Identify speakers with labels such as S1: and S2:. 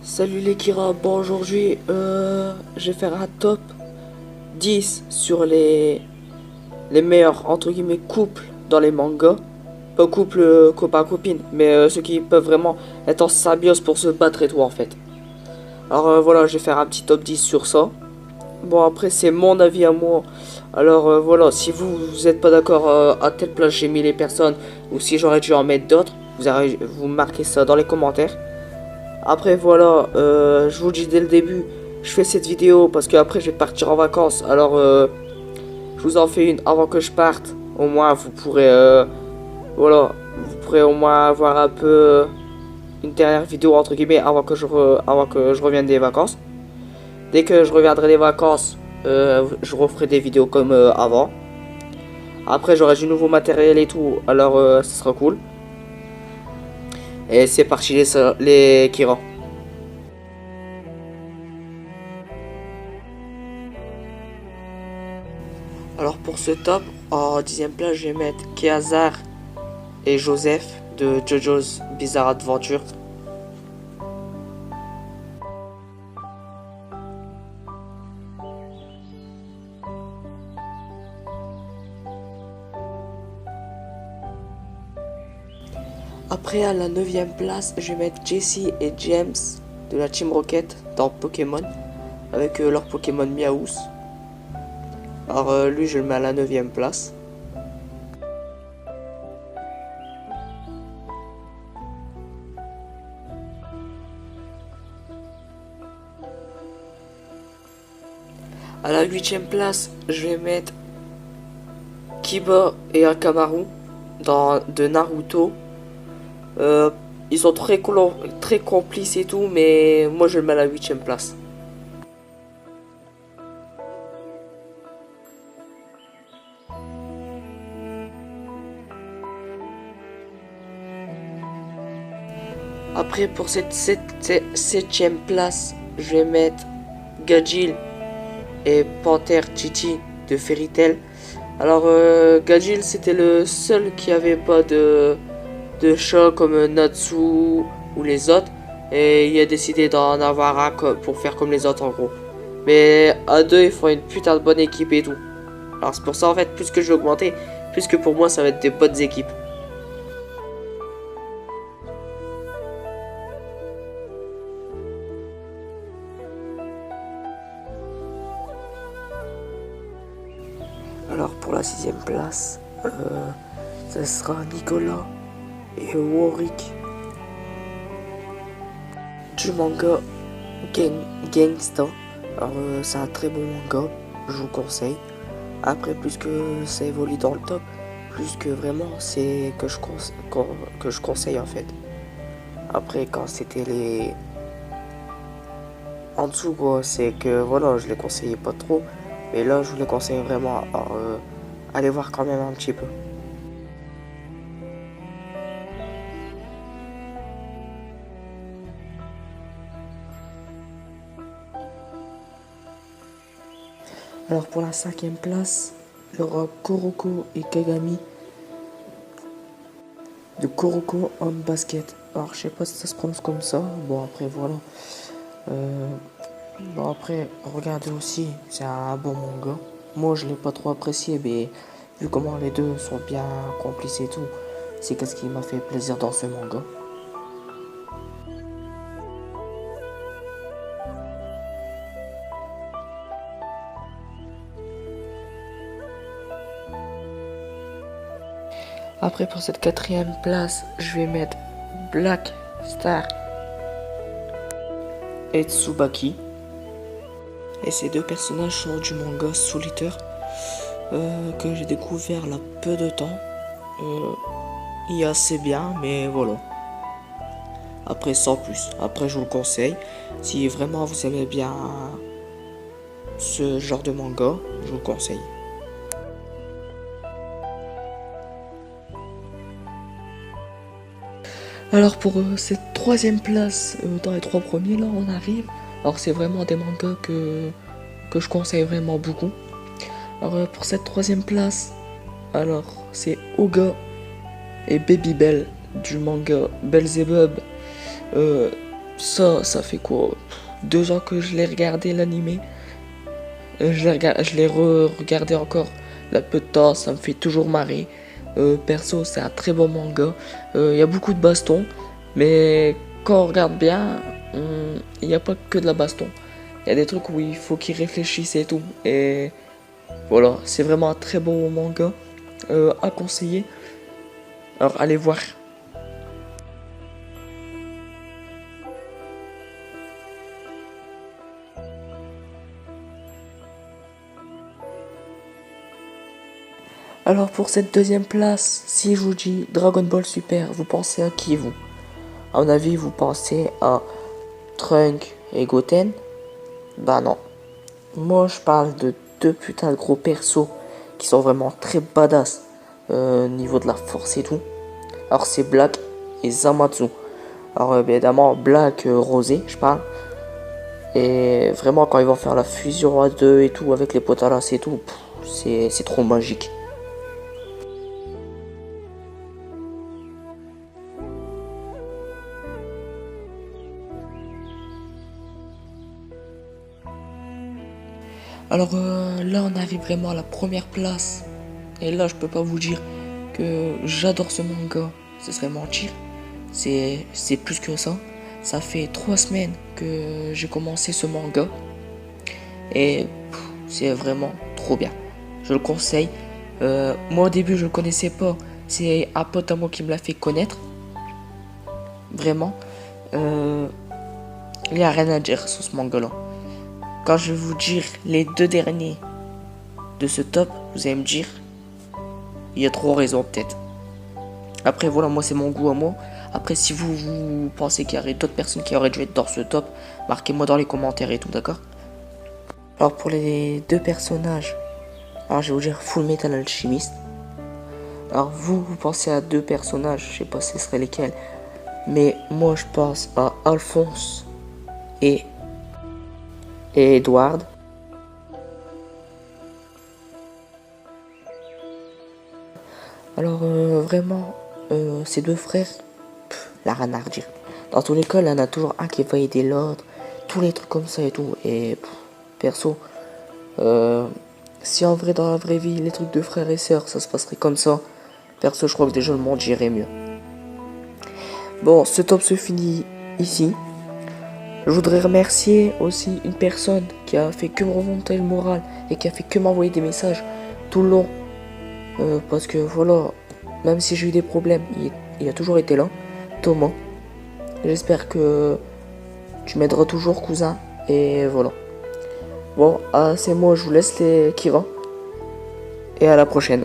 S1: Salut les Kira, bon aujourd'hui je vais faire un top 10 sur les meilleurs entre guillemets couples dans les mangas. Pas couple copain-copine, mais ceux qui peuvent vraiment être en symbiose pour se battre et tout en fait. Alors voilà, je vais faire un petit top 10 sur ça. Bon après c'est mon avis à moi. Alors voilà, si vous êtes pas d'accord à telle place j'ai mis les personnes ou si j'aurais dû en mettre d'autres, vous marquez ça dans les commentaires. Après voilà, je vous le dis dès le début, je fais cette vidéo parce que après je vais partir en vacances. Alors je vous en fais une avant que je parte. Au moins vous pourrez voilà, vous pourrez au moins avoir un peu une dernière vidéo entre guillemets avant que je revienne des vacances. Dès que je reviendrai des vacances, je referai des vidéos comme avant. Après j'aurai du nouveau matériel et tout, alors ce sera cool. Et c'est parti les Kira. Alors pour ce top, en 10ème place, je vais mettre Kéazar et Joseph de JoJo's Bizarre Adventure. Après à la 9ème place, je vais mettre Jesse et James de la Team Rocket dans Pokémon avec leur Pokémon Miaous. Alors lui je le mets à la 9ème place. À la 8ème place, je vais mettre Kiba et Akamaru de Naruto. Ils sont très complices et tout, mais moi je le mets à la 8ème place. Après pour cette 7ème place, je vais mettre Gajil et Panther Titi de Fairy Tail. Alors Gajil c'était le seul qui avait pas de chat comme Natsu ou les autres. Et il a décidé d'en avoir un pour faire comme les autres en gros. Mais à deux ils font une putain de bonne équipe et tout. Alors c'est pour ça en fait plus que je vais augmenter, plus que pour moi ça va être des bonnes équipes. Alors pour la 6ème place, ça sera Nicolas et Warwick du manga Gangsta. Alors c'est un très bon manga, je vous conseille. Après plus que ça évolue dans le top, plus que vraiment c'est que je conseille en fait. Après quand c'était les en dessous quoi, c'est que voilà je les conseillais pas trop. Mais là je vous les conseille vraiment. Alors allez voir quand même un petit peu. Alors pour la 5ème place, il y aura Kuroko et Kagami de Kuroko on Basket. Alors je sais pas si ça se prononce comme ça. Bon après voilà. Euh, bon après regardez aussi, c'est un bon manga. Moi je l'ai pas trop apprécié, mais vu comment les deux sont bien complices et tout, c'est qu'est-ce qui m'a fait plaisir dans ce manga. Après pour cette 4ème place, je vais mettre Black Star et Tsubaki. Et ces deux personnages sont du manga Soul Eater que j'ai découvert là peu de temps. Il est assez bien, mais voilà. Après sans plus. Après je vous le conseille. Si vraiment vous aimez bien ce genre de manga, je vous le conseille. Alors pour cette 3ème place, dans les 3 premiers là on arrive. Alors c'est vraiment des mangas que je conseille vraiment beaucoup. Alors pour cette 3ème place, alors c'est Oga et Babybel du manga Belzebub Euh, ça fait quoi? 2 ans que je l'ai regardé l'animé. Je l'ai regardé encore il peu de temps, ça me fait toujours marrer. Perso, c'est un très bon manga. Il y a beaucoup de baston, mais quand on regarde bien, il n'y a pas que de la baston. Il y a des trucs où il faut qu'ils réfléchissent et tout. Et voilà, c'est vraiment un très bon manga à conseiller. Alors allez voir. Alors pour cette deuxième place, si je vous dis Dragon Ball Super, vous pensez à qui vous? À mon avis, vous pensez à Trunk et Goten? Bah non. Moi, je parle de deux putains de gros persos qui sont vraiment très badass niveau de la force et tout. Alors c'est Black et Zamatsu. Alors évidemment Black Rosé, je parle. Et vraiment quand ils vont faire la fusion à deux et tout avec les potalas et tout, c'est trop magique. Alors là, on arrive vraiment à la première place. Et là, je peux pas vous dire que j'adore ce manga. Ce serait mentir. C'est plus que ça. Ça fait 3 semaines que j'ai commencé ce manga. Et c'est vraiment trop bien. Je le conseille. Moi, au début, je le connaissais pas. C'est un pote à moi qui me l'a fait connaître. Vraiment. Euh, il n'y a rien à dire sur ce manga-là. Quand je vais vous dire les deux derniers de ce top, vous allez me dire, il y a trop raison peut-être. Après voilà, moi c'est mon goût à moi. Après si vous pensez qu'il y aurait d'autres personnes qui auraient dû être dans ce top, marquez-moi dans les commentaires et tout, d'accord? Alors pour les deux personnages, alors je vais vous dire Full Metal Alchemist. Alors vous pensez à deux personnages, je sais pas ce serait lesquels, mais moi je pense à Alphonse et, et Edward. Alors vraiment, ces deux frères, la rien à redire. Dans tous les cas, il y en a toujours un qui va aider l'autre, tous les trucs comme ça et tout. Et perso, euh, si en vrai dans la vraie vie, les trucs de frères et sœurs, ça se passerait comme ça, perso, je crois que déjà le monde irait mieux. Bon, ce top se finit ici. Je voudrais remercier aussi une personne qui a fait que me remonter le moral et qui a fait que m'envoyer des messages tout le long. Parce que voilà, même si j'ai eu des problèmes, il a toujours été là. Thomas. J'espère que tu m'aideras toujours, cousin. Et voilà. Bon, c'est moi, je vous laisse les Kira. Et à la prochaine.